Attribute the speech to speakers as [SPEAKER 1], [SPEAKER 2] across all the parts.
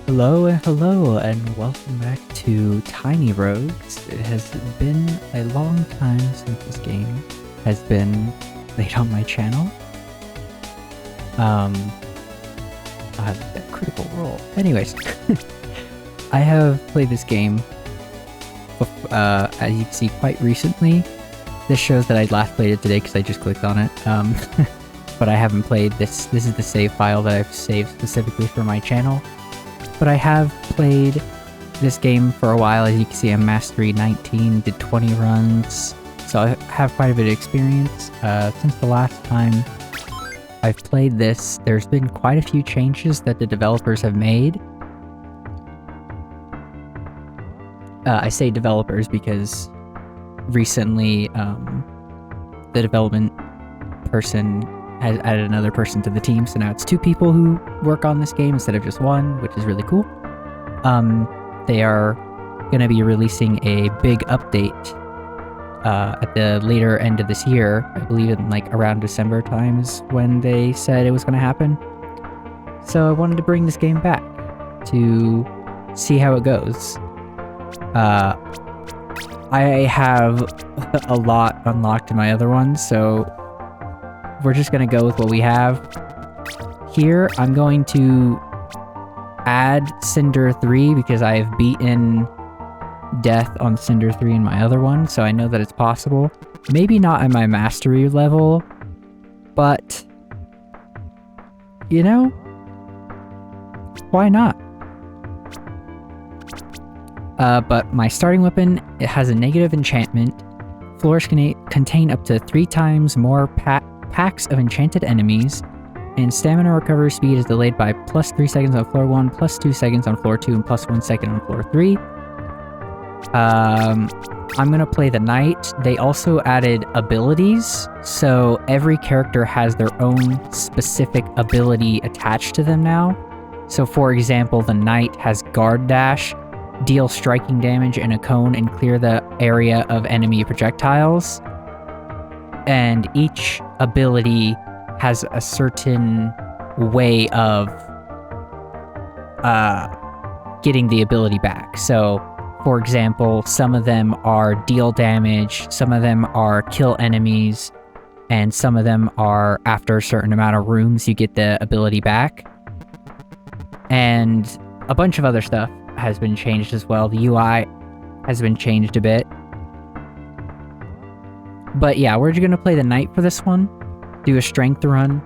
[SPEAKER 1] Hello, and welcome back to Tiny Roads. It has been a long time since this game has been played on my channel. That critical role. Anyways, I have played this game, as you can see, quite recently. This shows that I last played it today because I just clicked on it. But I haven't played this. This is the save file that I've saved specifically for my channel. But I have played this game for a while. As you can see, I'm Mastery 19, did 20 runs, so I have quite a bit of experience. Since the last time I've played this, there's been quite a few changes that the developers have made. I say developers because recently the development person has added another person to the team, so now it's 2 people who work on this game instead of just 1, which is really cool. They are gonna be releasing a big update at the later end of this year. I believe in like around December times when they said it was gonna happen. So I wanted to bring this game back to see how it goes. I have a lot unlocked in my other ones, so we're just gonna go with what we have. Here, I'm going to add Cinder 3 because I've beaten Death on Cinder 3 in my other one, so I know that it's possible. Maybe not at my Mastery level, but, you know, why not? But my starting weapon, it has a negative enchantment. Floors can contain up to 3 times more packs of enchanted enemies, and stamina recovery speed is delayed by plus 3 seconds on floor 1, plus 2 seconds on floor 2, and plus 1 second on floor 3. I'm gonna play the knight. They also added abilities, so every character has their own specific ability attached to them now. So for example, the knight has guard dash, deal striking damage in a cone and clear the area of enemy projectiles. And each ability has a certain way of getting the ability back. So, for example, some of them are deal damage, some of them are kill enemies, and some of them are after a certain amount of rooms you get the ability back. And a bunch of other stuff has been changed as well. The UI has been changed a bit. But yeah, we're just gonna play the knight for this one. Do a strength run.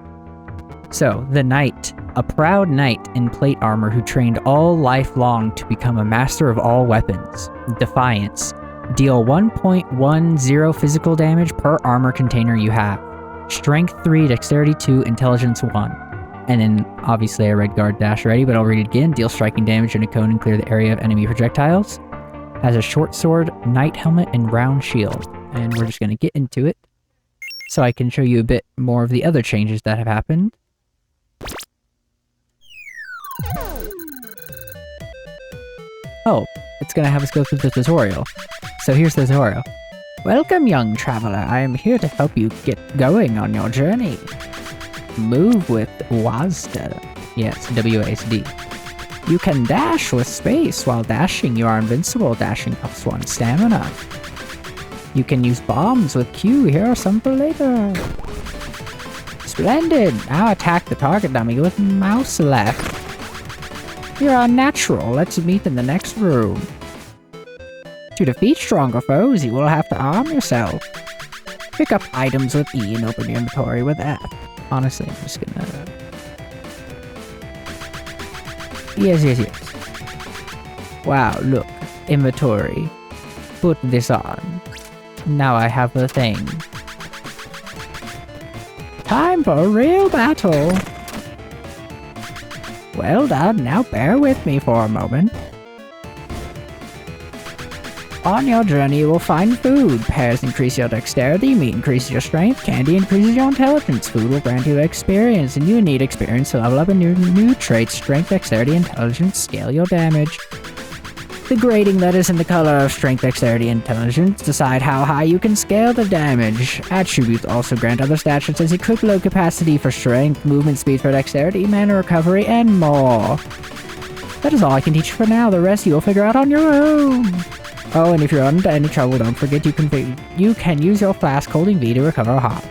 [SPEAKER 1] So, the knight. A proud knight in plate armor who trained all life long to become a master of all weapons. Defiance. Deal 1.10 physical damage per armor container you have. Strength 3, Dexterity 2, Intelligence 1. And then, obviously I read guard dash already, but I'll read it again. Deal striking damage in a cone and clear the area of enemy projectiles. Has a short sword, knight helmet, and round shield. And we're just going to get into it, so I can show you a bit more of the other changes that have happened. Oh, it's going to have us go through the tutorial. So here's the tutorial. Welcome, young traveler. I am here to help you get going on your journey. Move with WASD. Yes, WASD. You can dash with space. While dashing, you are invincible. Dashing plus 1 stamina. You can use bombs with Q. Here are some for later. Splendid! Now attack the target dummy with mouse left. You're unnatural. Let's meet in the next room. To defeat stronger foes, you will have to arm yourself. Pick up items with E and open your inventory with F. Honestly, I'm just gonna... Yes. Wow, look. Inventory. Put this on. Now I have the thing. Time for a real battle! Well done, now bear with me for a moment. On your journey you will find food. Pears increase your dexterity, meat increases your strength, candy increases your intelligence, food will grant you experience, and you need experience to level up in your new traits, strength, dexterity, intelligence, scale your damage. The grading letters in the color of strength, dexterity, and intelligence decide how high you can scale the damage. Attributes also grant other stats such as equip load capacity for strength, movement speed for dexterity, mana recovery, and more. That is all I can teach you for now. The rest you'll figure out on your own. Oh, and if you're into any trouble, don't forget you can use your flask holding V to recover a hop.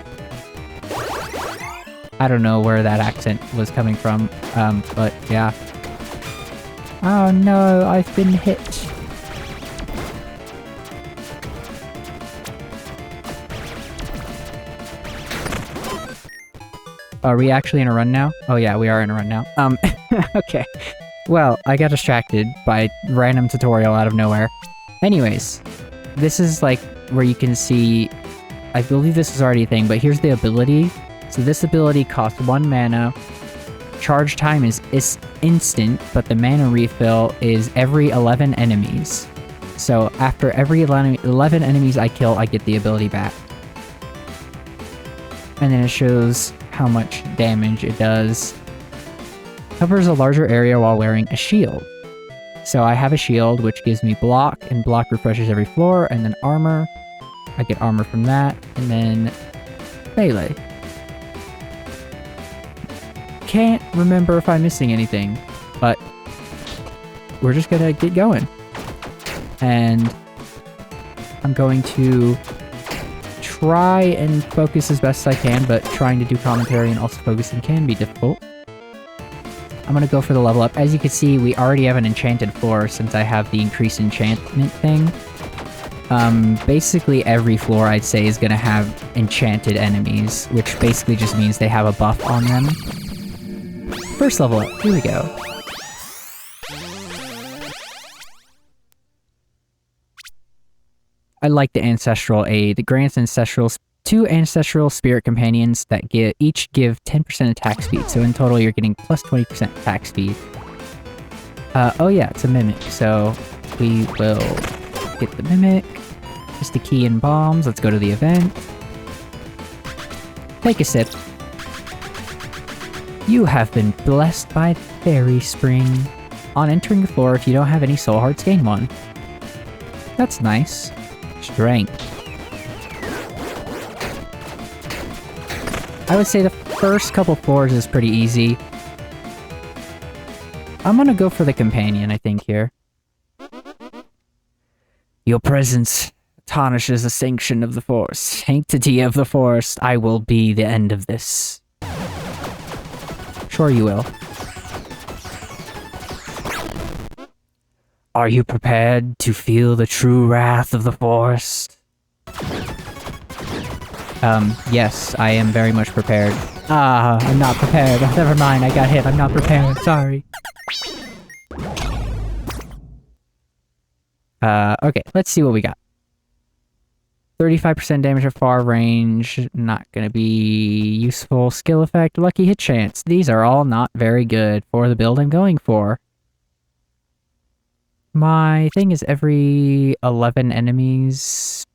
[SPEAKER 1] I don't know where that accent was coming from, but yeah. Oh no, I've been hit. Are we actually in a run now? Oh yeah, we are in a run now. Okay. Well, I got distracted by random tutorial out of nowhere. Anyways, this is like where you can see, I believe this is already a thing, but here's the ability. So this ability costs 1 mana. Charge time is instant, but the mana refill is every 11 enemies. So after every 11 enemies I kill, I get the ability back. And then it shows how much damage it does. Covers a larger area while wearing a shield. So I have a shield, which gives me block, and block refreshes every floor, and then armor. I get armor from that, and then melee. Can't remember if I'm missing anything, but we're just gonna get going. And I'm going to try and focus as best as I can, but trying to do commentary and also focusing can be difficult. I'm gonna go for the level up. As you can see, we already have an enchanted floor since I have the increased enchantment thing. Basically every floor I'd say is gonna have enchanted enemies, which basically just means they have a buff on them. First level up, here we go. I like the Ancestral Aid. It grants two Ancestral Spirit Companions that each give 10% attack speed, so in total you're getting plus 20% attack speed. Oh yeah, it's a Mimic, so we will get the Mimic. Just a key and bombs, let's go to the event. Take a sip. You have been blessed by Fairy Spring. On entering the floor, if you don't have any soul hearts, gain 1. That's nice. Strength. I would say the first couple floors is pretty easy. I'm gonna go for the companion, I think, here. Your presence tarnishes the sanction of the forest. Sanctity of the forest. I will be the end of this. Sure you will. Are you prepared to feel the true wrath of the forest? Yes, I am very much prepared. Ah, I'm not prepared. Never mind, I got hit. I'm not prepared. Sorry. Okay, let's see what we got. 35% damage at far range. Not gonna be useful. Skill effect, lucky hit chance. These are all not very good for the build I'm going for. My thing is every 11 enemies.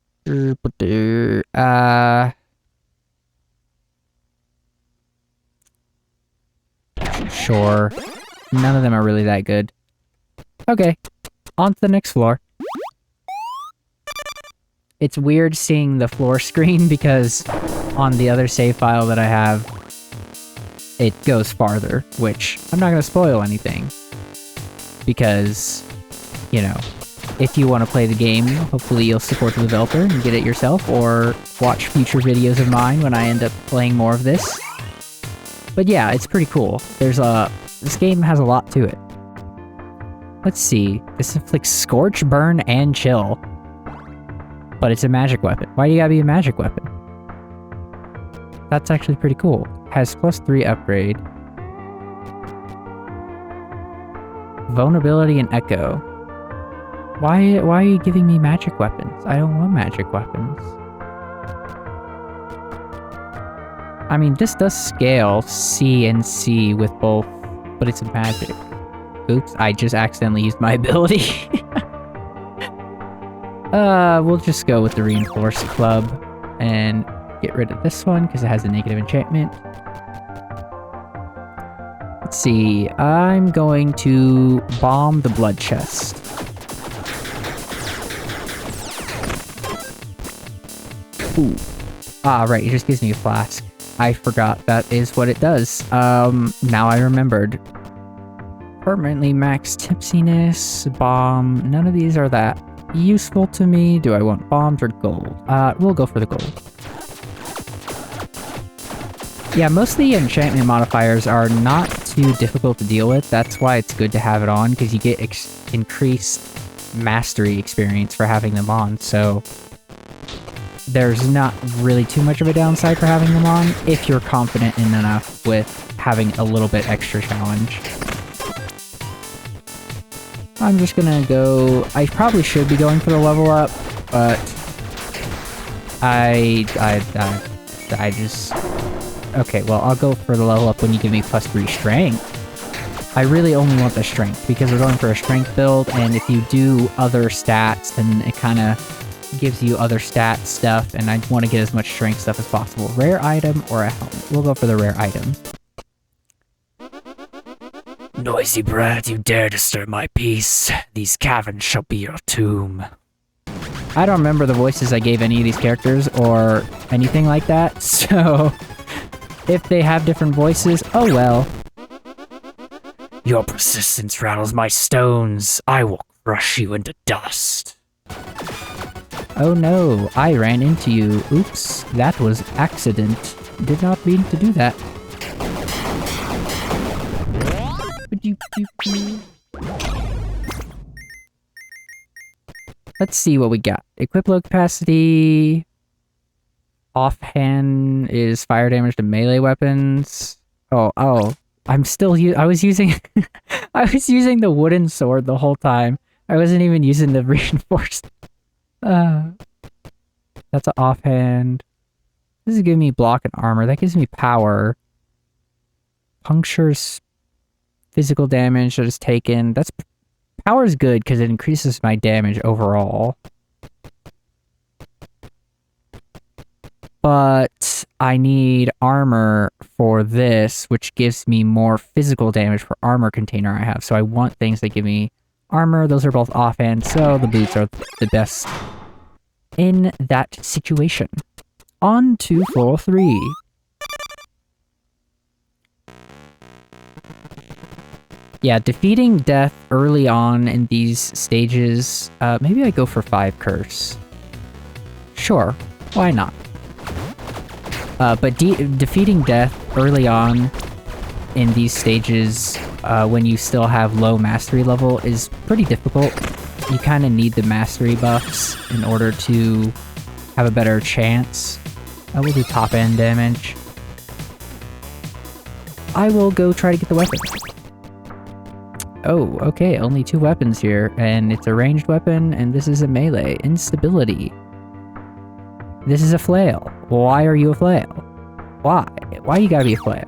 [SPEAKER 1] Sure. None of them are really that good. Okay, on to the next floor. It's weird seeing the floor screen because on the other save file that I have, it goes farther, which I'm not going to spoil anything. Because, you know, if you want to play the game, hopefully you'll support the developer and get it yourself, or watch future videos of mine when I end up playing more of this. But yeah, it's pretty cool. This game has a lot to it. Let's see. This inflicts Scorch, Burn, and Chill. But it's a magic weapon. Why do you gotta be a magic weapon? That's actually pretty cool. Has +3 upgrade. Vulnerability and Echo. Why are you giving me magic weapons? I don't want magic weapons. I mean, this does scale C and C with both, but it's a magic. Oops, I just accidentally used my ability. We'll just go with the Reinforced Club and get rid of this one because it has a negative enchantment. Let's see, I'm going to bomb the blood chest. Ooh. Ah, right, it just gives me a flask. I forgot that is what it does. Now I remembered. Permanently max tipsiness, bomb. None of these are that useful to me. Do I want bombs or gold? We'll go for the gold. Yeah, most of the enchantment modifiers are not too difficult to deal with. That's why it's good to have it on, because you get increased mastery experience for having them on, so there's not really too much of a downside for having them on if you're confident enough with having a little bit extra challenge. I'm just gonna go... I probably should be going for the level up, but I just... Okay, well, I'll go for the level up when you give me +3 strength. I really only want the strength, because we're going for a strength build, and if you do other stats, then it kind of gives you other stat stuff, and I want to get as much strength stuff as possible. Rare item or a helmet? We'll go for the rare item. Noisy brat, you dare disturb my peace. These caverns shall be your tomb. I don't remember the voices I gave any of these characters, or anything like that, so... if they have different voices, oh well. Your persistence rattles my stones. I will crush you into dust. Oh no, I ran into you. Oops, that was accident. Did not mean to do that. Let's see what we got. Equip low capacity. Offhand is fire damage to melee weapons. Oh. I'm still I was using I was using the wooden sword the whole time. I wasn't even using the reinforced. That's an offhand. This is giving me block and armor. That gives me power. Punctures physical damage that is taken. Power is good because it increases my damage overall. But I need armor for this, which gives me more physical damage for armor container I have. So I want things that give me armor. Those are both offhand, so the boots are the best in that situation. On to floor 3. Yeah, defeating death early on in these stages. Maybe I go for 5 curse. Sure, why not? But defeating death early on in these stages, when you still have low mastery level, is pretty difficult. You kind of need the mastery buffs in order to have a better chance. I will do top end damage. I will go try to get the weapon. Oh, okay, only 2 weapons here, and it's a ranged weapon, and this is a melee. Instability. This is a flail. Why are you a flail? Why? Why you gotta be a flail?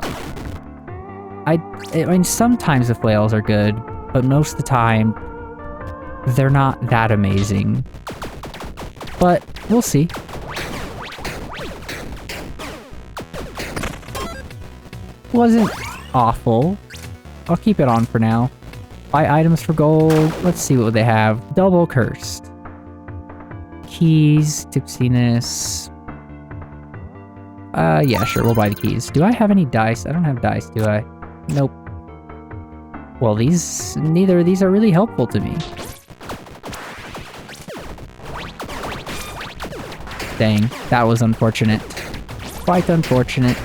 [SPEAKER 1] I mean, sometimes the flails are good, but most of the time, they're not that amazing. But, we'll see. Wasn't awful. I'll keep it on for now. Buy items for gold. Let's see what they have. Double cursed. Keys, tipsiness. Yeah, sure, we'll buy the keys. Do I have any dice? I don't have dice, do I? Nope. Well, neither of these are really helpful to me. Dang, that was unfortunate. Quite unfortunate.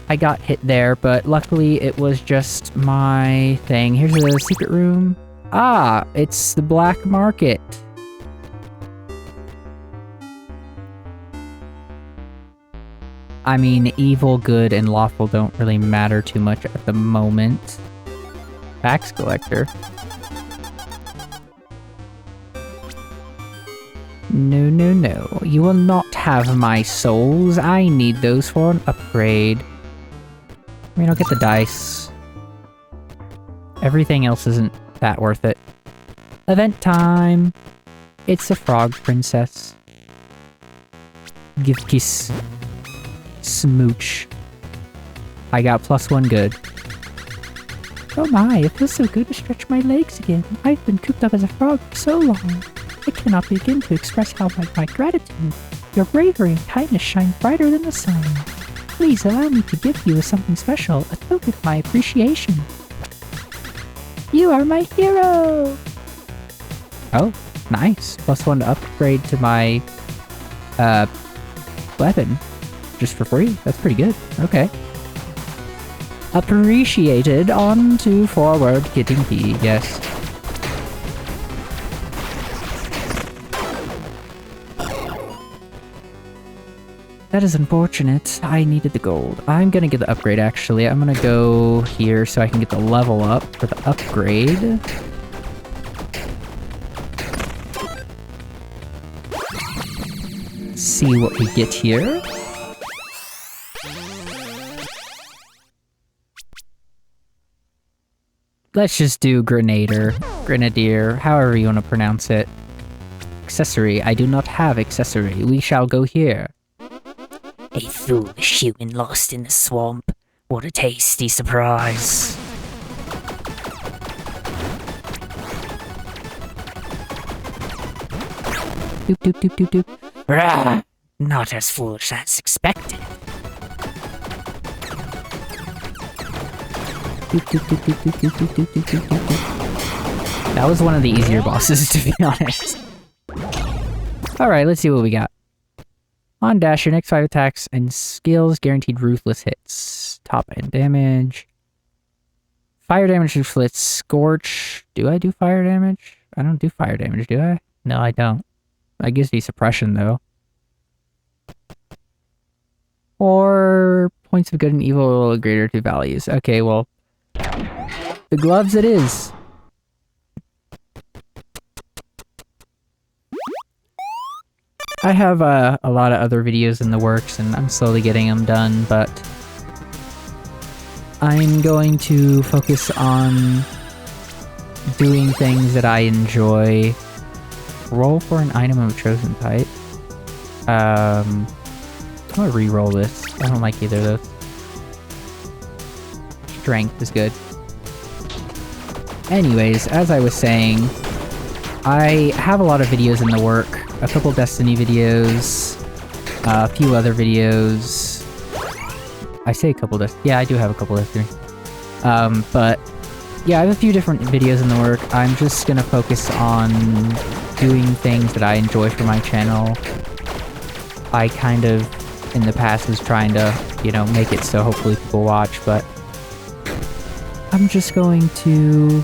[SPEAKER 1] I got hit there, but luckily it was just my thing. Here's a secret room. Ah, it's the black market. I mean, evil, good, and lawful don't really matter too much at the moment. Tax collector. No, no, no. You will not have my souls. I need those for an upgrade. I mean, I'll get the dice. Everything else isn't that worth it. Event time! It's a frog princess. Give kiss. Smooch. I got +1 good. Oh my, it feels so good to stretch my legs again. I've been cooped up as a frog for so long. I cannot begin to express how my gratitude. Your bravery and kindness shine brighter than the sun. Please allow me to give you something special, a token of my appreciation. You are my hero! Oh, nice. +1 to upgrade to my, weapon. Just for free. That's pretty good. Okay. Appreciated. On to forward getting P. Yes. That is unfortunate. I needed the gold. I'm gonna get the upgrade, actually. I'm gonna go here so I can get the level up for the upgrade. See what we get here. Let's just do Grenadier, however you want to pronounce it. Accessory. I do not have accessory. We shall go here.
[SPEAKER 2] A foolish human lost in the swamp. What a tasty surprise.
[SPEAKER 1] Doop doop doop doop doop.
[SPEAKER 2] Rah! Not as foolish as expected.
[SPEAKER 1] Doop doop doop doop doop doop doop doop doop doop doop. That was one of the easier bosses, to be honest. Alright, let's see what we got. On dash, your next 5 attacks and skills guaranteed ruthless hits. Top end damage. Fire damage inflicts scorch. Do I do fire damage? I don't do fire damage, do I? No, I don't. That gives me suppression, though. Or points of good and evil greater to values. Okay, well, the gloves it is. I have a lot of other videos in the works, and I'm slowly getting them done, but I'm going to focus on doing things that I enjoy. Roll for an item of chosen type. I'm gonna re-roll this. I don't like either of those. Strength is good. Anyways, as I was saying, I have a lot of videos in the work. A couple Destiny videos, a few other videos. I say a couple Destiny. Yeah, I do have a couple Destiny. But yeah, I have a few different videos in the work. I'm just gonna focus on doing things that I enjoy for my channel. I kind of, in the past, was trying to, you know, make it so hopefully people watch, but I'm just going to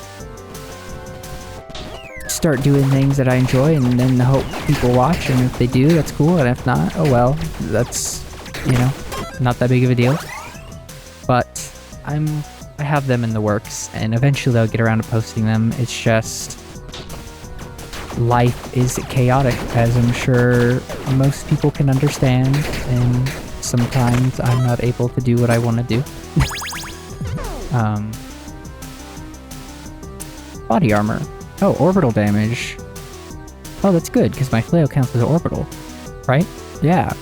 [SPEAKER 1] start doing things that I enjoy and then hope people watch, and if they do, that's cool, and if not, oh well, that's, you know, not that big of a deal. But I have them in the works, and eventually I'll get around to posting them. It's just life is chaotic, as I'm sure most people can understand, and sometimes I'm not able to do what I want to do. Body armor. Oh, orbital damage. Oh, that's good, because my flail counts as orbital, right? Yeah.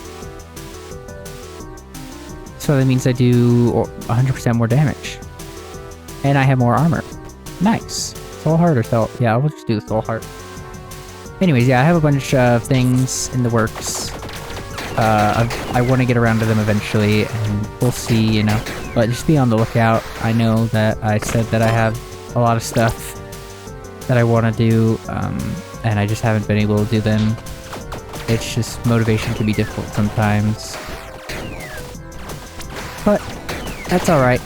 [SPEAKER 1] So that means I do 100% more damage. And I have more armor. Nice. Soul heart or soul... Yeah, I'll just do the soul heart. Anyways, yeah, I have a bunch of things in the works. I want to get around to them eventually, and we'll see, you know. But just be on the lookout. I know that I said that I have a lot of stuff that I want to do, and I just haven't been able to do them. It's just, motivation can be difficult sometimes. But that's alright.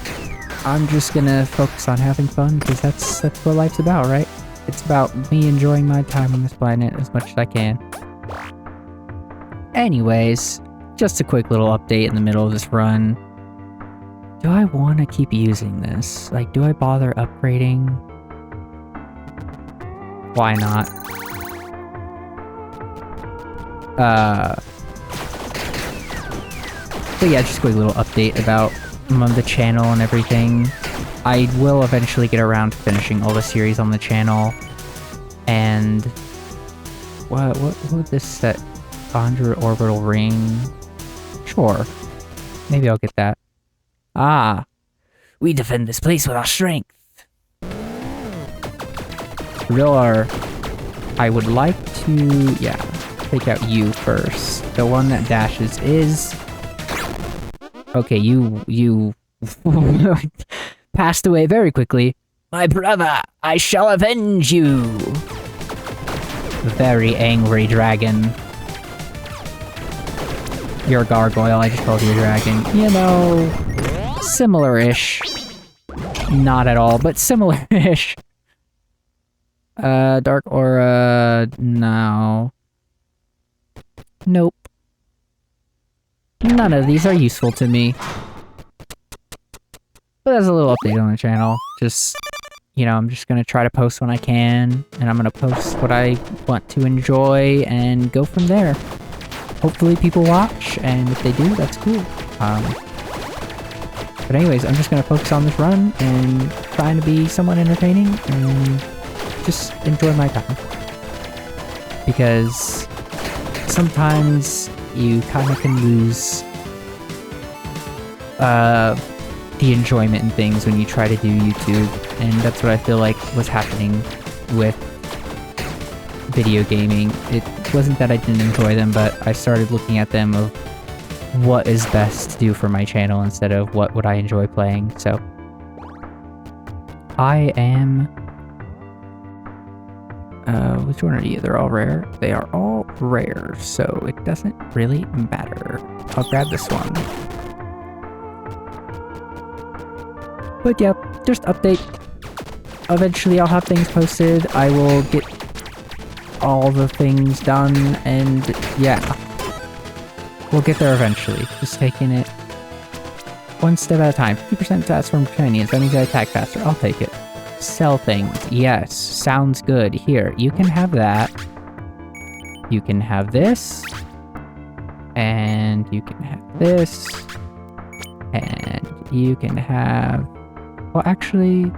[SPEAKER 1] I'm just gonna focus on having fun, because that's what life's about, right? It's about me enjoying my time on this planet as much as I can. Anyways, just a quick little update in the middle of this run. Do I want to keep using this? Like, do I bother upgrading? Why not? So yeah, just a quick little update about the channel and everything. I will eventually get around to finishing all the series on the channel. And what would this set? 100 orbital ring? Sure. Maybe I'll get that. Ah.
[SPEAKER 2] We defend this place with our strength.
[SPEAKER 1] I would like to, yeah, take out you first. The one that dashes is... Okay, you passed away very quickly.
[SPEAKER 2] My brother, I shall avenge you!
[SPEAKER 1] Very angry dragon. You're a gargoyle, I just called you a dragon. You know, similar-ish. Not at all, but similar-ish. Dark aura, no. Nope. None of these are useful to me. But that's a little update on the channel. Just, you know, I'm just gonna try to post when I can, and I'm gonna post what I want to enjoy, and go from there. Hopefully people watch, and if they do, that's cool. But anyways, I'm just gonna focus on this run, and trying to be somewhat entertaining, and just enjoy my time. Because sometimes you kind of can lose the enjoyment in things when you try to do YouTube, and that's what I feel like was happening with video gaming. It wasn't that I didn't enjoy them, but I started looking at them of what is best to do for my channel instead of what would I enjoy playing, so I am... which one are you? They're all rare? They are all rare, so it doesn't really matter. I'll grab this one. But yeah, just update. Eventually I'll have things posted. I will get all the things done, and yeah. We'll get there eventually. Just taking it one step at a time. 50% stats from companions. That means I attack faster. I'll take it. Sell things. Yes. Sounds good. Here, you can have that. You can have this. And you can have this. And you can have... Well, actually...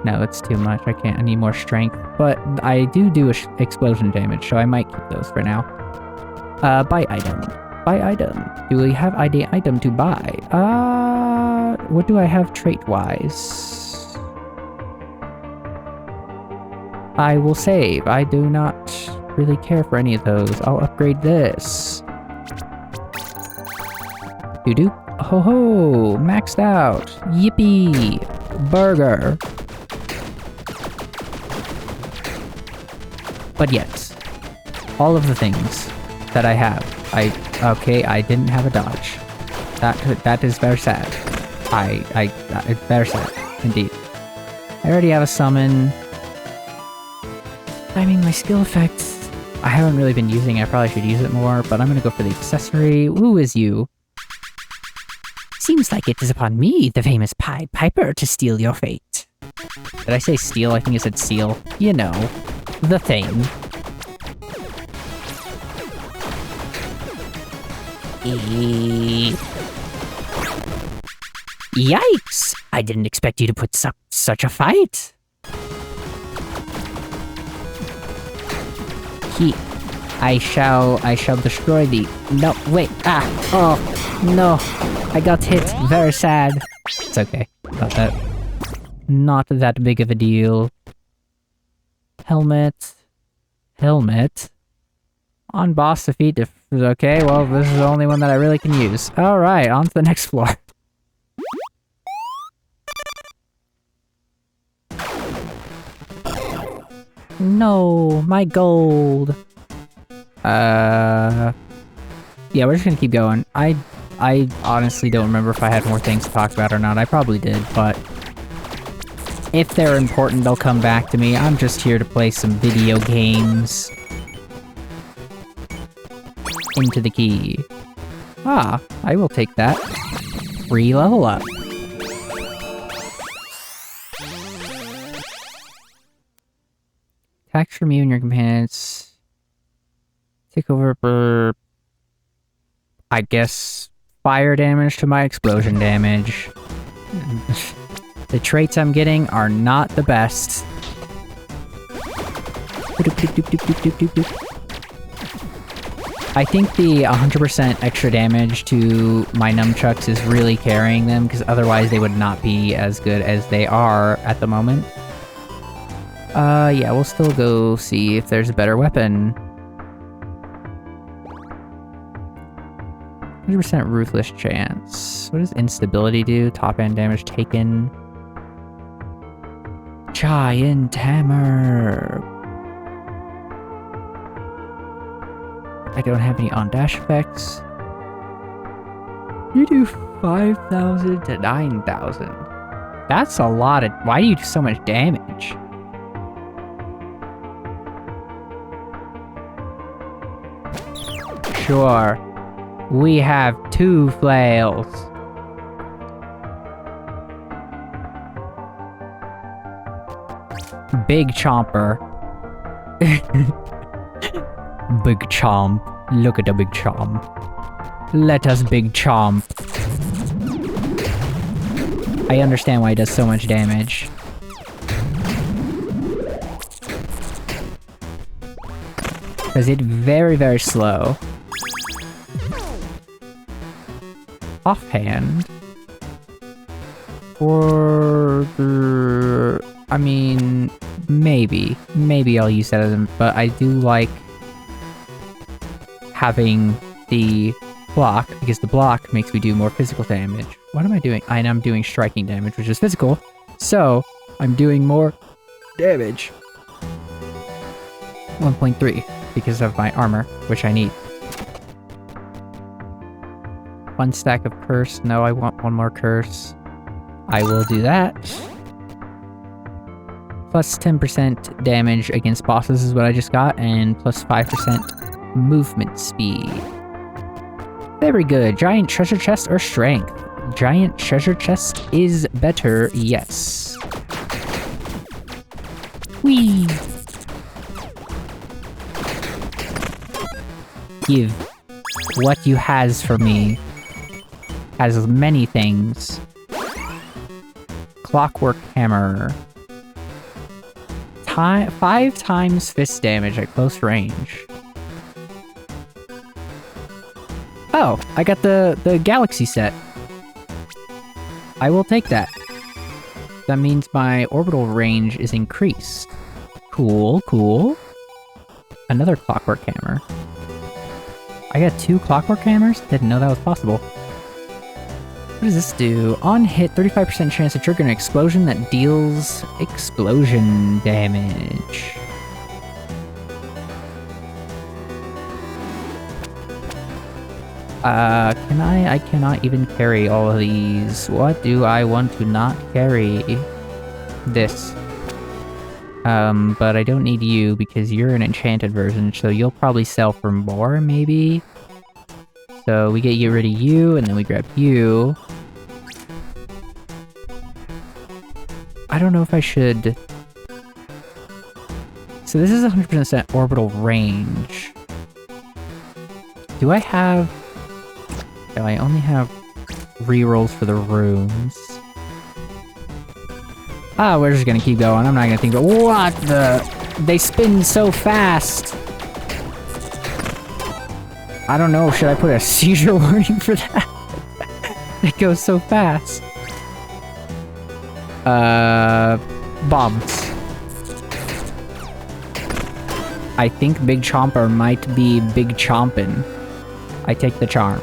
[SPEAKER 1] No, that's too much. I can't. I need more strength. But I do explosion damage, so I might keep those for now. Buy item. Buy item. Do we have item to buy? What do I have trait-wise? I will save. I do not really care for any of those. I'll upgrade this. Doo-doo. Ho-ho! Maxed out! Yippee! Burger! But yet, all of the things that I have, okay, I didn't have a dodge. That is very sad. It's very sad, indeed. I already have a summon. I mean, my skill effects, I haven't really been using. I probably should use it more, but I'm gonna go for the accessory. Who is you?
[SPEAKER 2] Seems like it is upon me, the famous Pied Piper, to steal your fate.
[SPEAKER 1] Did I say steal? I think I said seal. You know, the thing.
[SPEAKER 2] Yikes! I didn't expect you to put such a fight.
[SPEAKER 1] I shall destroy thee. No, wait, oh, no. I got hit, very sad. It's okay, not that big of a deal. Helmet. On boss defeat, okay, well, this is the only one that I really can use. Alright, on to the next floor. No, my gold. Yeah, we're just gonna keep going. I honestly don't remember if I had more things to talk about or not. I probably did, but if they're important, they'll come back to me. I'm just here to play some video games. Into the key. Ah, I will take that. Free level up. Attacks from you and your companions. Take over for... I guess... fire damage to my explosion damage. The traits I'm getting are not the best. I think the 100% extra damage to my nunchucks is really carrying them, because otherwise they would not be as good as they are at the moment. Yeah, we'll still go see if there's a better weapon. 100% ruthless chance. What does instability do? Top end damage taken. Giant hammer. I don't have any on dash effects. You do 5,000 to 9,000. That's a lot of... Why do you do so much damage? Sure. We have 2 flails. Big Chomper. Big Chomp. Look at the Big Chomp. Let us Big Chomp. I understand why he does so much damage. Because it's very, very slow. Offhand. Or... I mean... Maybe. Maybe I'll use that as a... But I do like... having the block, because the block makes me do more physical damage. What am I doing? I'm doing striking damage, which is physical. So, I'm doing more damage. 1.3, because of my armor, which I need. 1 stack of curse. No, I want 1 more curse. I will do that. Plus 10% damage against bosses is what I just got, and plus 5% movement speed. Very good. Giant treasure chest or strength? Giant treasure chest is better, yes. Whee! Give what you has for me. Has many things. Clockwork hammer. 5 times fist damage at close range. Oh, I got the galaxy set. I will take that. That means my orbital range is increased. Cool, cool. Another clockwork hammer. I got 2 clockwork hammers? Didn't know that was possible. What does this do? On hit, 35% chance to trigger an explosion that deals explosion damage. I cannot even carry all of these. What do I want to not carry? This. But I don't need you because you're an enchanted version, so you'll probably sell for more, maybe? So we get rid of you, and then we grab you. I don't know if I should... So this is 100% orbital range. Do I have... No, I only have rerolls for the rooms. Ah, we're just gonna keep going. I'm not gonna think about... What the... They spin so fast! I don't know, should I put a seizure warning for that? It goes so fast. Bombs. I think Big Chomper might be Big Chompin'. I take the charm.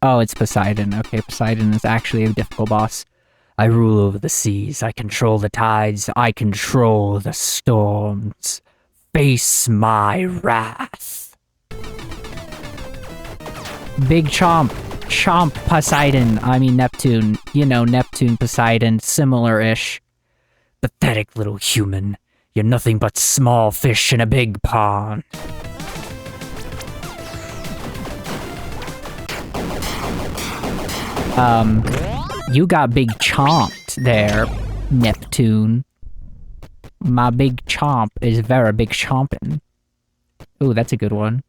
[SPEAKER 1] Oh, it's Poseidon. Okay, Poseidon is actually a difficult boss. I rule over the seas. I control the tides. I control the storms. Face my wrath. Big Chomp. Chomp Poseidon. I mean Neptune. You know, Neptune, Poseidon. Similar-ish. Pathetic little human. You're nothing but small fish in a big pond. You got big chomped there, Neptune. My big chomp is very big chomping. Ooh, that's a good one.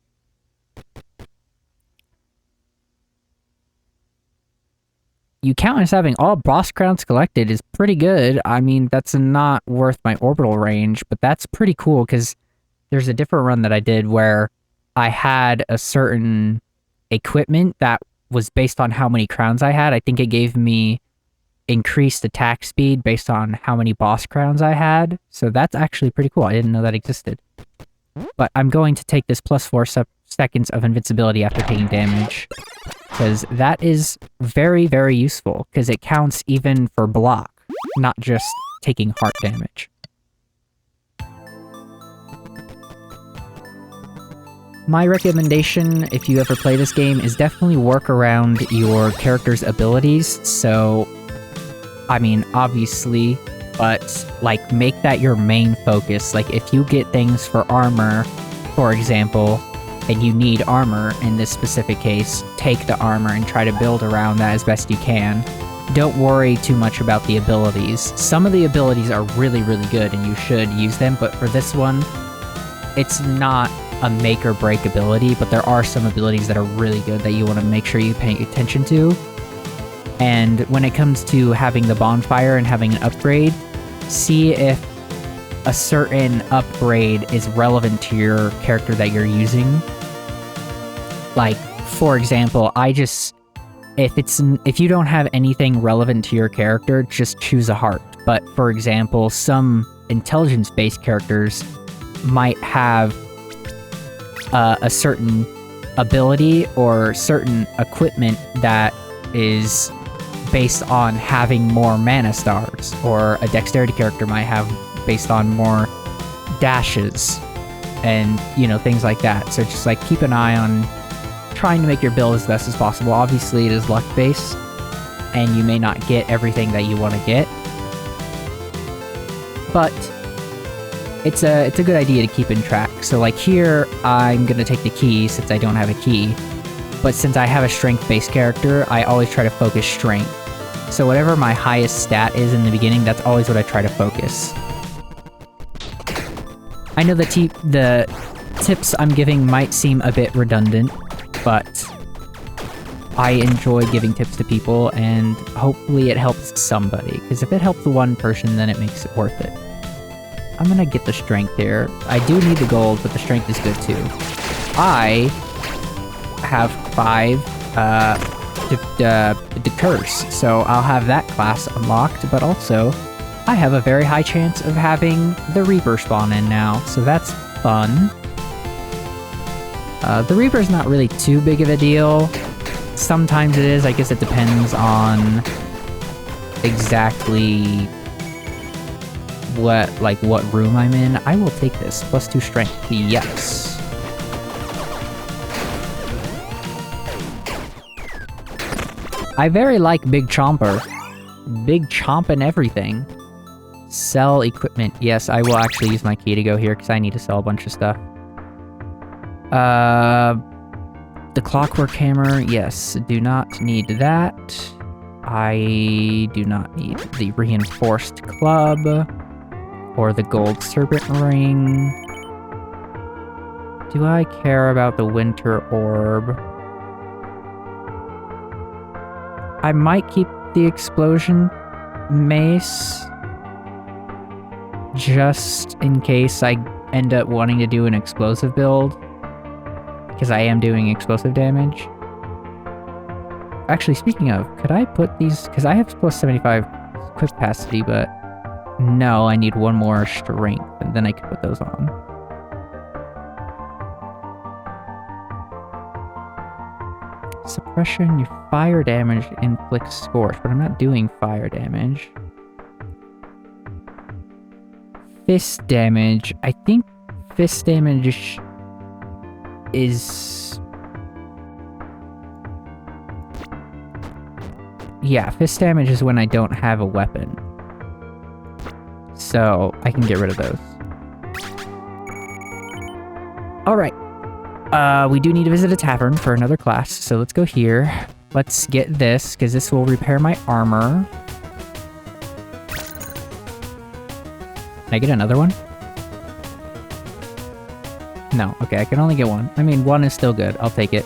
[SPEAKER 1] You count as having all boss crowns collected is pretty good. I mean, that's not worth my orbital range, but that's pretty cool because there's a different run that I did where I had a certain equipment that was based on how many crowns I had. I think it gave me increased attack speed based on how many boss crowns I had. So that's actually pretty cool. I didn't know that existed. But I'm going to take this plus 4 seconds of invincibility after taking damage. because that is very, very useful, because it counts even for block, not just taking heart damage. My recommendation, if you ever play this game, is definitely work around your character's abilities. So, I mean, obviously, but, like, make that your main focus. Like, if you get things for armor, for example, and you need armor in this specific case, take the armor and try to build around that as best you can. Don't worry too much about the abilities. Some of the abilities are really, really good, and you should use them, but for this one, it's not a make or break ability, but there are some abilities that are really good that you want to make sure you pay attention to. And when it comes to having the bonfire and having an upgrade, see if a certain upgrade is relevant to your character that you're using. Like, for example, if you don't have anything relevant to your character, just choose a heart. But for example, some intelligence-based characters might have a certain ability or certain equipment that is based on having more mana stars, or a dexterity character might have based on more dashes and, you know, things like that. So just like keep an eye on trying to make your build as best as possible. Obviously it is luck based and you may not get everything that you want to get, but it's a good idea to keep in track. So like here, I'm gonna take the key since I don't have a key, but since I have a strength-based character, I always try to focus strength. So whatever my highest stat is in the beginning, that's always what I try to focus. I know the tips I'm giving might seem a bit redundant, but I enjoy giving tips to people, and hopefully it helps somebody, because if it helps one person, then it makes it worth it. I'm gonna get the strength here. I do need the gold, but the strength is good too. I have 5 the curse, so I'll have that class unlocked, but also I have a very high chance of having the Reaper spawn in now, so that's fun. The Reaper's not really too big of a deal. Sometimes it is, I guess it depends on exactly what room I'm in. I will take this. +2 strength. Yes. I very like Big Chomper. Big Chomp and everything. Sell equipment. Yes, I will actually use my key to go here because I need to sell a bunch of stuff. The clockwork hammer. Yes, do not need that. I do not need the reinforced club or the gold serpent ring. Do I care about the winter orb? I might keep the explosion mace just in case I end up wanting to do an explosive build, because I am doing explosive damage. Actually, speaking of, could I put these, because I have +75 quick capacity, but no, I need one more strength, and then I can put those on. Suppression, your fire damage inflicts scorch, but I'm not doing fire damage. Fist damage, I think fist damage is... yeah, fist damage is when I don't have a weapon. So, I can get rid of those. Alright. We do need to visit a tavern for another class, so let's go here. Let's get this, because this will repair my armor. Can I get another one? No, okay, I can only get one. I mean, one is still good. I'll take it.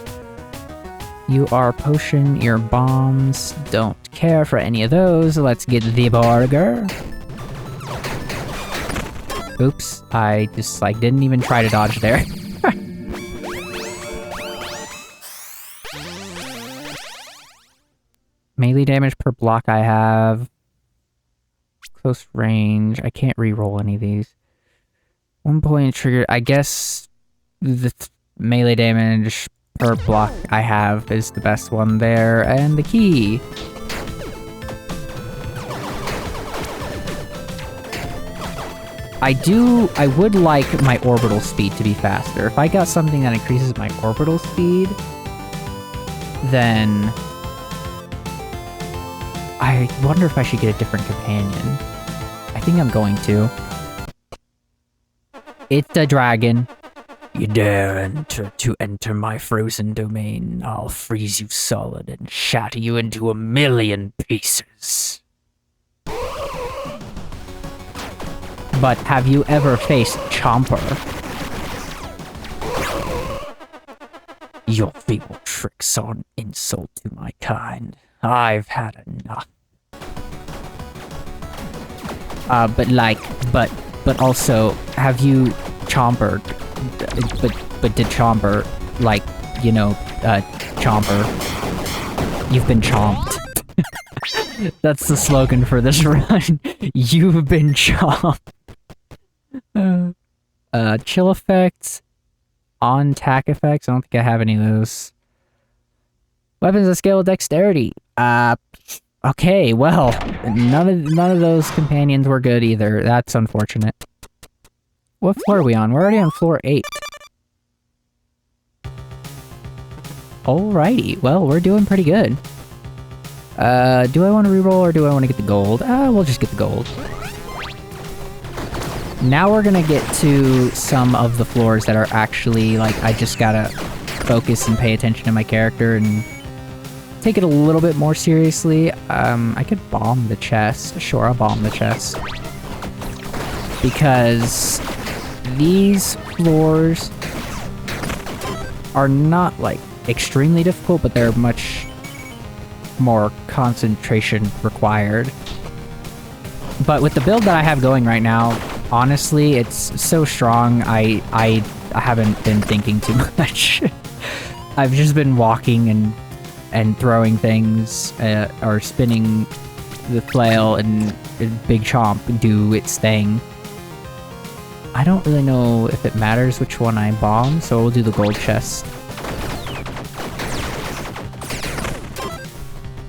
[SPEAKER 1] You are potion, your bombs. Don't care for any of those. Let's get the burger. Oops, I just, like, didn't even try to dodge there. Melee damage per block I have. Close range. I can't re-roll any of these. 1 point trigger. I guess the melee damage per block I have is the best one there, and the key. I would like my orbital speed to be faster. If I got something that increases my orbital speed, then I wonder if I should get a different companion. I think I'm going to. It's a dragon. You dare to enter my frozen domain, I'll freeze you solid and shatter you into a million pieces. But have you ever faced Chomper? Your feeble tricks are an insult to my kind. I've had enough. But also, have you chompered? But did Chomper, like, you know, Chomper? You've been chomped. That's the slogan for this run. You've been chomped. Chill effects. On tack effects. I don't think I have any of those. Weapons of scale dexterity. Okay, well, none of those companions were good either. That's unfortunate. What floor are we on? We're already on floor 8. Alrighty, well, we're doing pretty good. Do I want to reroll or do I want to get the gold? We'll just get the gold. Now we're gonna get to some of the floors that are actually, like, I just gotta focus and pay attention to my character and take it a little bit more seriously. I could bomb the chest. Sure, I'll bomb the chest. Because these floors are not, like, extremely difficult, but they're much more concentration required. But with the build that I have going right now, honestly, it's so strong, I haven't been thinking too much. I've just been walking and throwing things, or spinning the flail and Big Chomp do its thing. I don't really know if it matters which one I bomb, so we'll do the gold chest.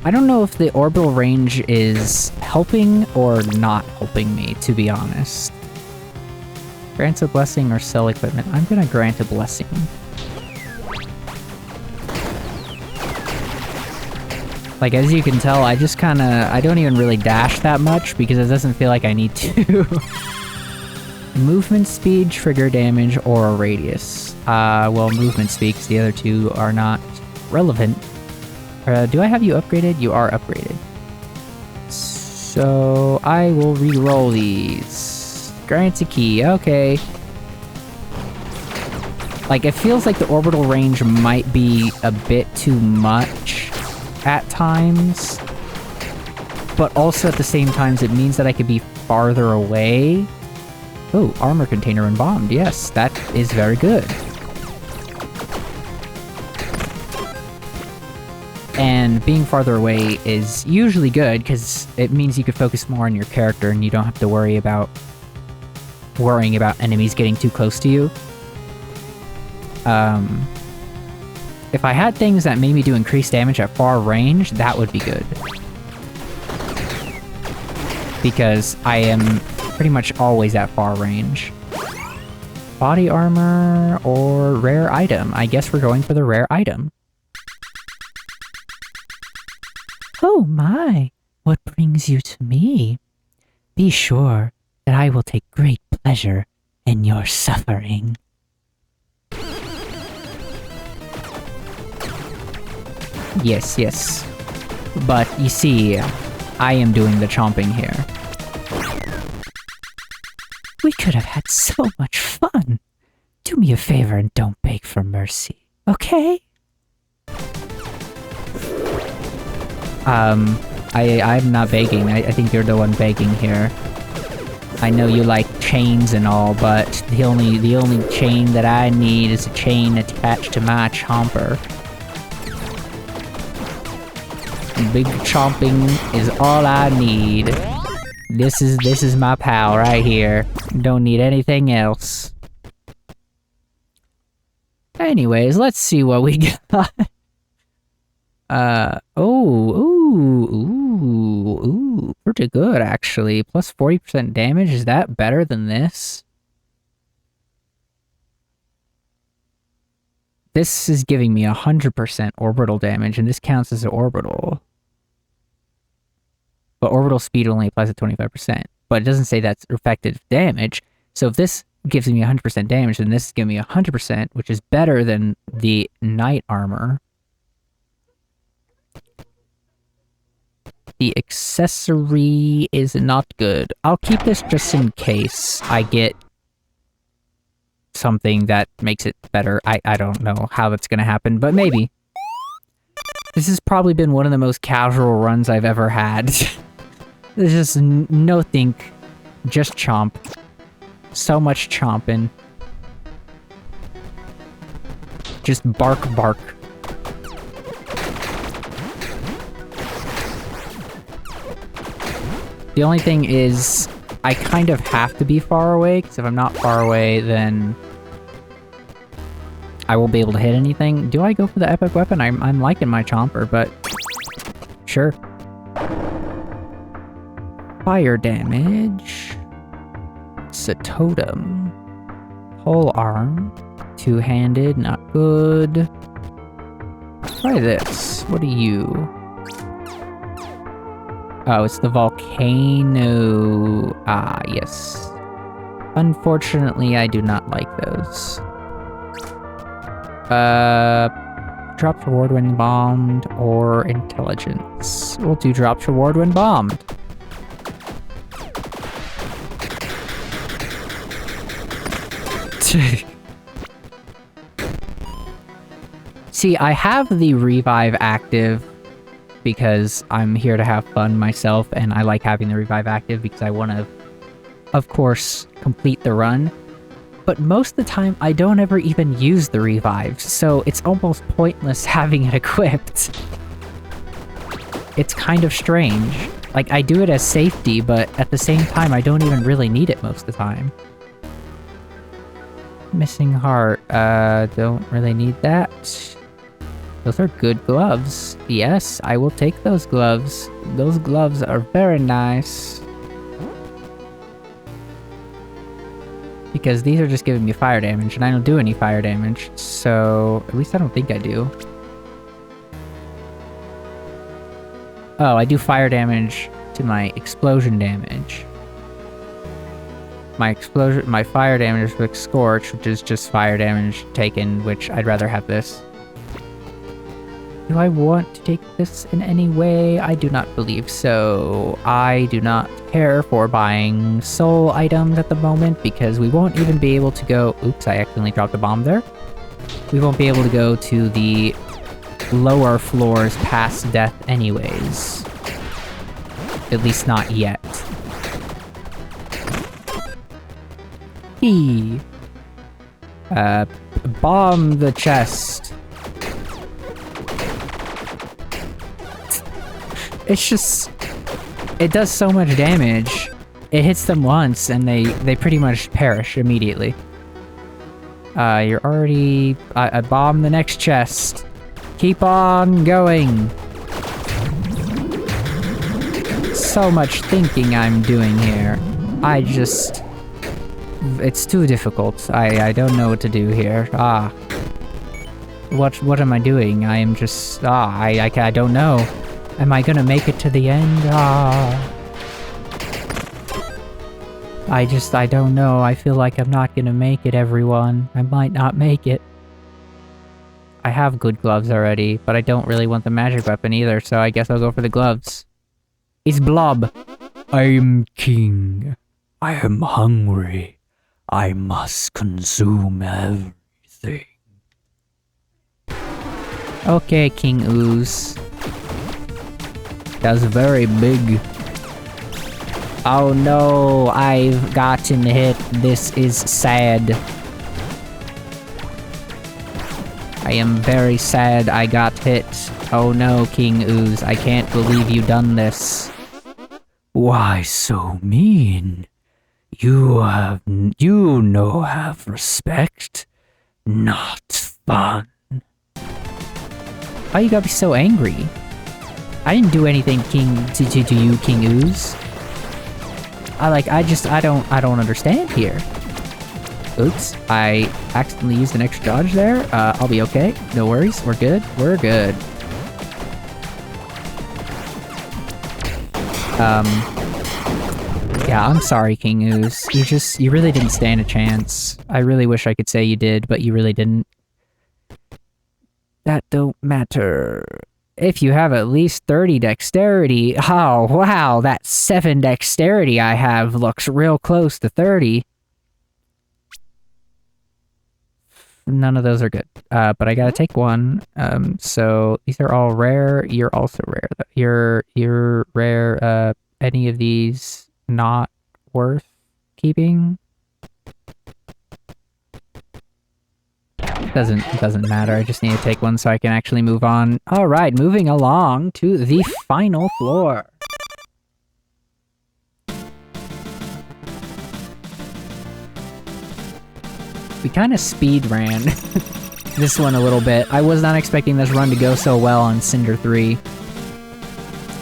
[SPEAKER 1] I don't know if the orbital range is helping or not helping me, to be honest. Grant a blessing or sell equipment. I'm gonna grant a blessing. Like, as you can tell, I just kinda... I don't even really dash that much because it doesn't feel like I need to. Movement speed, trigger damage, or a radius. Well, movement speed, because the other two are not relevant. Do I have you upgraded? You are upgraded. So, I will re-roll these. Grant a key, okay. Like, it feels like the orbital range might be a bit too much at times. But also at the same time, it means that I could be farther away. Oh, armor container and bombed. Yes, that is very good. And being farther away is usually good, because it means you can focus more on your character and you don't have to worrying about enemies getting too close to you. If I had things that made me do increased damage at far range, that would be good. Because I am pretty much always at far range. Body armor or rare item. I guess we're going for the rare item. Oh my, what brings you to me? Be sure that I will take great pleasure in your suffering. Yes, yes. But you see, I am doing the chomping here. We could have had so much fun. Do me a favor and don't beg for mercy, okay? I'm not begging. I think you're the one begging here. I know you like chains and all, but the only chain that I need is a chain attached to my chomper. Big chomping is all I need. This is my pal right here. Don't need anything else. Anyways, let's see what we got. Ooh, pretty good actually. Plus 40% damage, is that better than this? This is giving me 100% orbital damage, and this counts as an orbital. But orbital speed only applies at 25%. But it doesn't say that's effective damage. So if this gives me 100% damage, then this is giving me 100%, which is better than the knight armor. The accessory is not good. I'll keep this just in case I get something that makes it better. I don't know how that's gonna happen, but maybe. This has probably been one of the most casual runs I've ever had. There's just no think, just chomp. So much chomping. Just bark, bark. The only thing is, I kind of have to be far away, because if I'm not far away, then I won't be able to hit anything. Do I go for the epic weapon? I'm liking my Chomper, but sure. Fire damage. It's a totem. Whole arm. Two-handed, not good. Try this. What are you? Oh, it's the volcano. Ah, yes. Unfortunately, I do not like those. Dropped reward when bombed or intelligence. We'll do dropped reward when bombed. See, I have the revive active because I'm here to have fun myself, and I like having the revive active because I want to, of course, complete the run. But most of the time, I don't ever even use the revives, so it's almost pointless having it equipped. It's kind of strange. Like, I do it as safety, but at the same time, I don't even really need it most of the time. Missing heart. Don't really need that. Those are good gloves. Yes, I will take those gloves. Those gloves are very nice. Because these are just giving me fire damage, and I don't do any fire damage, so at least I don't think I do. Oh, I do fire damage to my explosion damage. My fire damage is with Scorch, which is just fire damage taken, which I'd rather have this. Do I want to take this in any way? I do not believe so. I do not care for buying soul items at the moment because we won't even be able to go... Oops, I accidentally dropped a bomb there. We won't be able to go to the lower floors past death anyways. At least not yet. Bomb the chest. It's just... It does so much damage. It hits them once, and they pretty much perish immediately. You're already... I bomb the next chest. Keep on going. So much thinking I'm doing here. I just... It's too difficult. I don't know what to do here. What am I doing? I am just... I don't know. Am I gonna make it to the end? I don't know. I feel like I'm not gonna make it, everyone. I might not make it. I have good gloves already, but I don't really want the magic weapon either, so I guess I'll go for the gloves. It's Blob. I'm king. I am hungry. I must consume everything. Okay, King Ooze. That's very big. Oh no, I've gotten hit. This is sad. I am very sad I got hit. Oh no, King Ooze, I can't believe you done this. Why so mean? You have respect? Not
[SPEAKER 2] fun.
[SPEAKER 1] Why you gotta be so angry? I didn't do anything, to you, King Ooze. I don't understand here. Oops, I accidentally used an extra dodge there. I'll be okay. No worries. We're good. We're good. Yeah, I'm sorry, King Ooze. You really didn't stand a chance. I really wish I could say you did, but you really didn't. That don't matter. If you have at least 30 dexterity... Oh, wow, that 7 dexterity I have looks real close to 30. None of those are good. But I gotta take one. So these are all rare. You're also rare. You're rare. Any of these not worth keeping? Doesn't matter. I just need to take one so I can actually move on. All right, moving along to the final floor. We kind of speed ran this one a little bit. I was not expecting this run to go so well on Cinder 3.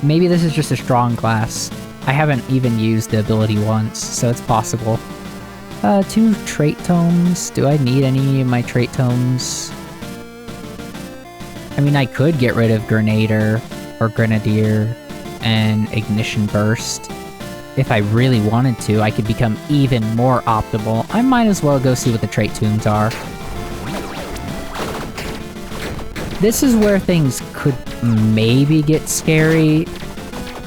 [SPEAKER 1] Maybe this is just a strong class. I haven't even used the ability once, so it's possible. 2 trait tomes. Do I need any of my trait tomes? I mean, I could get rid of Grenader or Grenadier and Ignition Burst. If I really wanted to, I could become even more optimal. I might as well go see what the trait tomes are. This is where things could maybe get scary,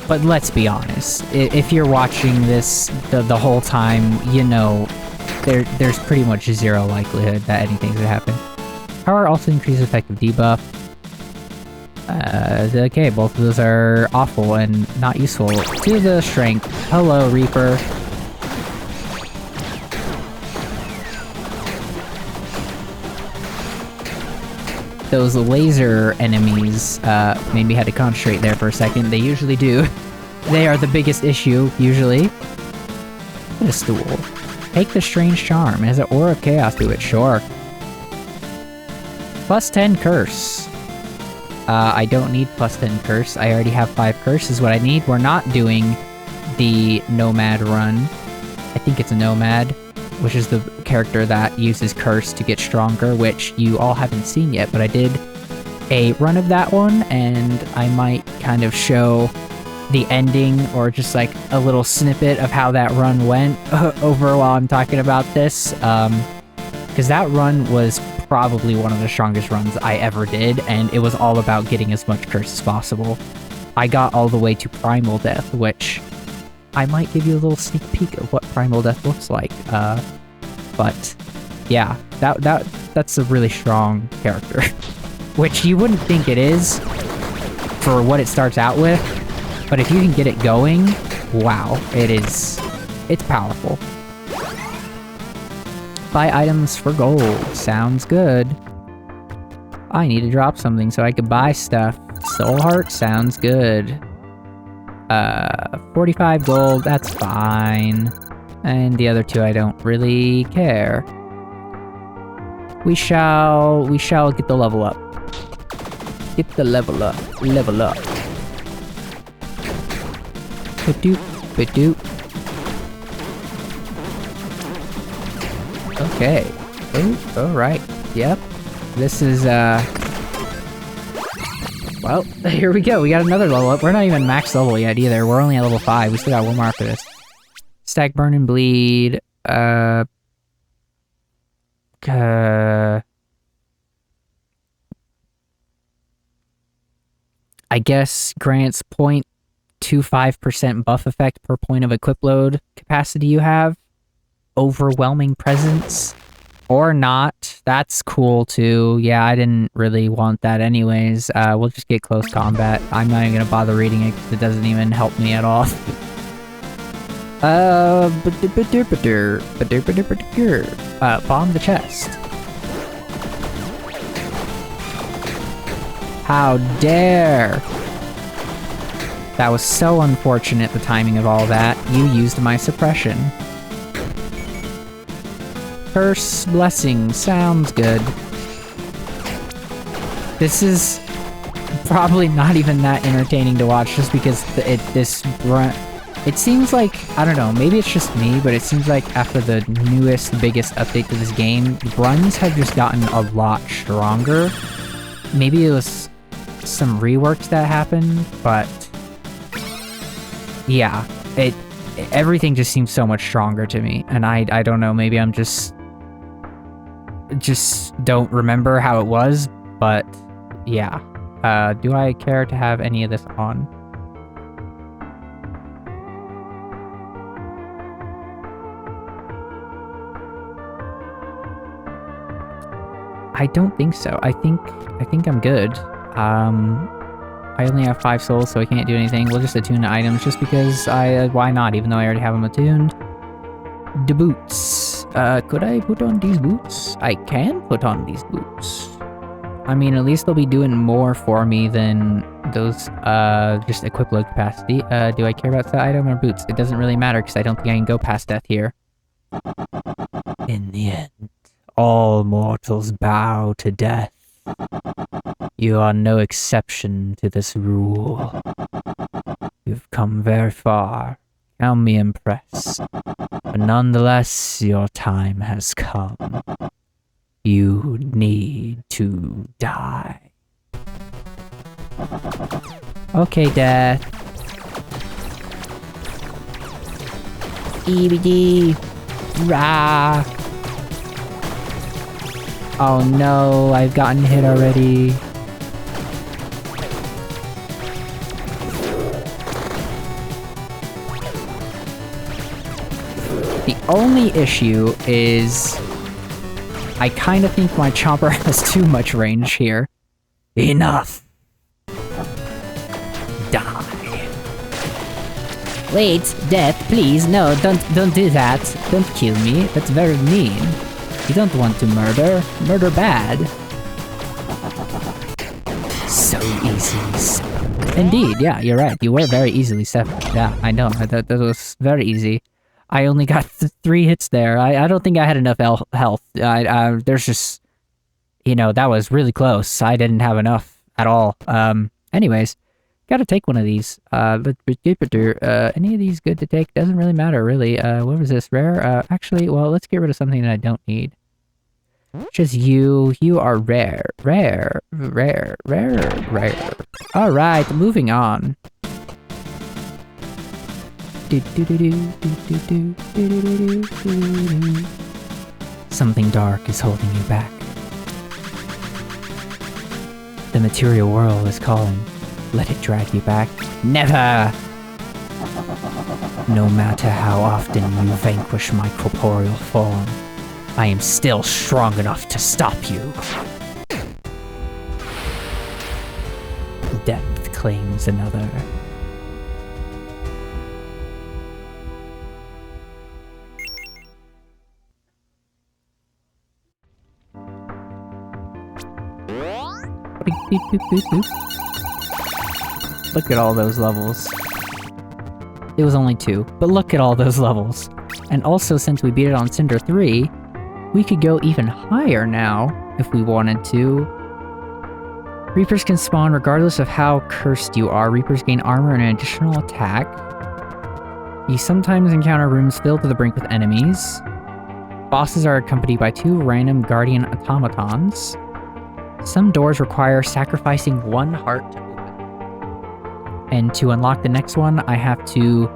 [SPEAKER 1] but let's be honest. If you're watching this the whole time, you know there's pretty much zero likelihood that anything's gonna happen. Power also increases effective debuff. Okay, both of those are awful and not useful. To the strength. Hello, Reaper. Those laser enemies made me had to concentrate there for a second. They usually do. They are the biggest issue, usually. What a stool. Take the strange charm. It has an aura of chaos to it, sure. Plus 10 curse. I don't need plus 10 curse. I already have 5 curse is what I need. We're not doing the Nomad run. I think it's a Nomad, which is the character that uses curse to get stronger, which you all haven't seen yet, but I did a run of that one, and I might kind of show the ending or just like a little snippet of how that run went over while I'm talking about this, because that run was probably one of the strongest runs I ever did, and it was all about getting as much curse as possible. I got all the way to Primal Death, which I might give you a little sneak peek of what Primal Death looks like, but yeah, that's a really strong character, which you wouldn't think it is for what it starts out with, but if you can get it going, wow, it's powerful. Buy items for gold. Sounds good. I need to drop something so I could buy stuff. Soul Heart sounds good. 45 gold, that's fine. And the other 2 I don't really care. We shall get the level up. Get the level up. Level up. Ba-doop, ba-doop. Okay. Oh, alright. Yep. This is, well, here we go. We got another level up. We're not even max level yet either. We're only at level 5. We still got 1 more after this. Stack, Burn, and Bleed. I guess grants 0.25% buff effect per point of equip load capacity you have. Overwhelming presence. Or not. That's cool too. Yeah, I didn't really want that anyways. We'll just get close combat. I'm not even gonna bother reading it because it doesn't even help me at all. Bomb the chest. How dare! That was so unfortunate, the timing of all that. You used my suppression. Curse Blessing sounds good. This is probably not even that entertaining to watch just because it seems like, I don't know, maybe it's just me, but it seems like after the newest, biggest update to this game, runs have just gotten a lot stronger. Maybe it was some reworks that happened, but yeah, everything just seems so much stronger to me, and I don't know, maybe I'm just don't remember how it was, but yeah. Do I care to have any of this on? I don't think so. I think I'm good. I only have 5 souls, so I can't do anything. We'll just attune the items just because why not, even though I already have them attuned. The boots. Could I put on these boots? I can put on these boots. I mean, at least they'll be doing more for me than those, just equip load capacity. Do I care about the item or boots? It doesn't really matter because I don't think I can go past death here. In the end, all mortals bow to death. You are no exception to this rule. You've come very far. Count me impressed. But nonetheless, your time has come. You need to die. Okay, Death. EBD. Rah. Oh no, I've gotten hit already. The only issue is I kind of think my Chomper has too much range here. Enough! Die.
[SPEAKER 2] Wait, Death, please, no, don't do that. Don't kill me, that's very mean. You don't want to murder. Murder bad. So easy.
[SPEAKER 1] Indeed, yeah, you're right. You were very easily severed. Yeah, I know. That was very easy. I only got 3 hits there. I don't think I had enough health. There's just... You know, that was really close. I didn't have enough at all. Anyways, gotta take one of these. Any of these good to take? Doesn't really matter, really. What was this? Rare? Actually, well, let's get rid of something that I don't need. Just you. You are rare. Rare. Rare. Rare. Rare. Alright, moving on. Something dark is holding you back. The material world is calling. Let it drag you back. Never! No matter how often you vanquish my corporeal form, I am still strong enough to stop you. Death claims another. Look at all those levels. It was only 2, but look at all those levels. And also, since we beat it on Cinder 3, we could go even higher now, if we wanted to. Reapers can spawn regardless of how cursed you are. Reapers gain armor and an additional attack. You sometimes encounter rooms filled to the brink with enemies. Bosses are accompanied by 2 random guardian automatons. Some doors require sacrificing 1 heart to open. And to unlock the next one, I have to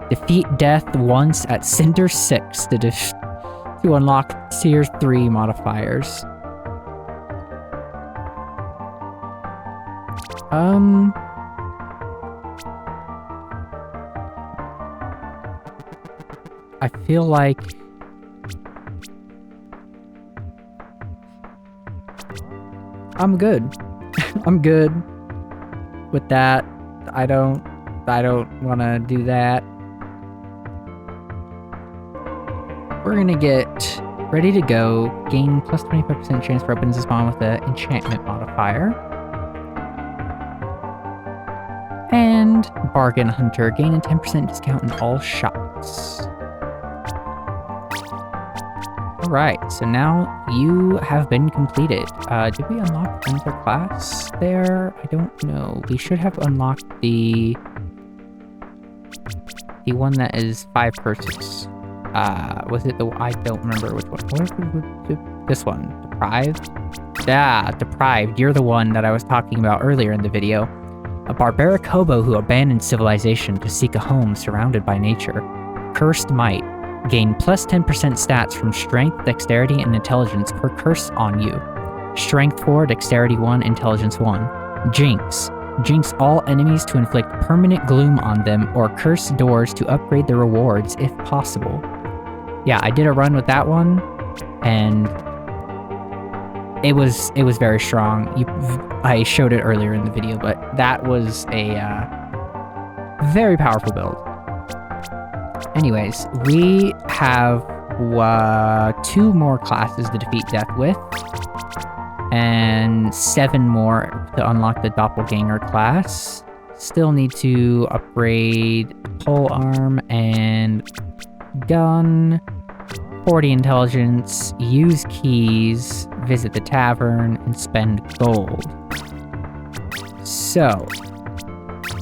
[SPEAKER 1] defeat death once at Cinder 6 to unlock Tier 3 modifiers. I feel like... I'm good. I'm good with that. I don't want to do that. We're gonna get ready to go. Gain plus 25% chance for weapons to spawn with the enchantment modifier. And Bargain Hunter. Gain a 10% discount in all shops. Alright, so now you have been completed. Did we unlock another class there? I don't know. We should have unlocked the one that is 5 curses. Was it the... I don't remember which one. What was it? This one. Deprived? Yeah, Deprived. You're the one that I was talking about earlier in the video. A barbaric hobo who abandoned civilization to seek a home surrounded by nature. Cursed Might. Gain plus 10% stats from Strength, Dexterity, and Intelligence per curse on you. Strength 4, Dexterity 1, Intelligence 1. Jinx. Jinx all enemies to inflict permanent gloom on them or curse doors to upgrade the rewards if possible. Yeah, I did a run with that one, and it was very strong. I showed it earlier in the video, but that was a very powerful build. Anyways, we have 2 more classes to defeat death with, and 7 more to unlock the Doppelganger class. Still need to upgrade pole arm and gun, 40 intelligence, use keys, visit the tavern, and spend gold. So,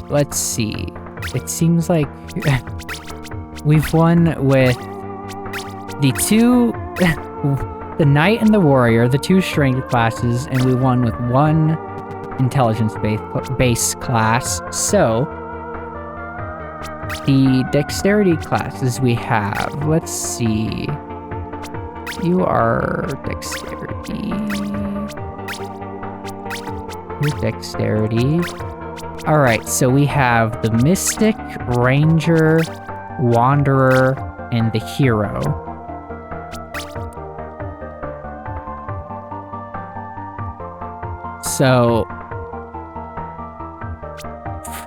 [SPEAKER 1] let's see. It seems like we've won with the 2, the Knight and the Warrior, the 2 strength classes, and we won with 1 intelligence base class. So, the dexterity classes we have, let's see. You are dexterity. You're dexterity. Alright, so we have the Mystic, Ranger, Wanderer, and the Hero. So,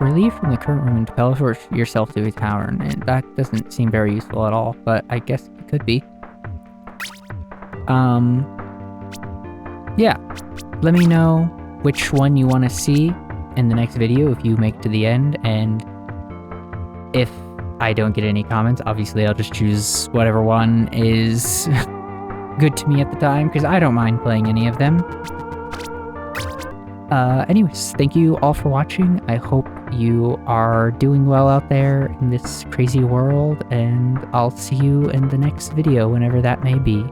[SPEAKER 1] relief from the current room and teleport yourself to a tavern, and that doesn't seem very useful at all, but I guess it could be. Yeah, let me know which one you want to see in the next video if you make it to the end, and if I don't get any comments, obviously I'll just choose whatever one is good to me at the time, because I don't mind playing any of them. Anyways, thank you all for watching. I hope you are doing well out there in this crazy world, and I'll see you in the next video, whenever that may be.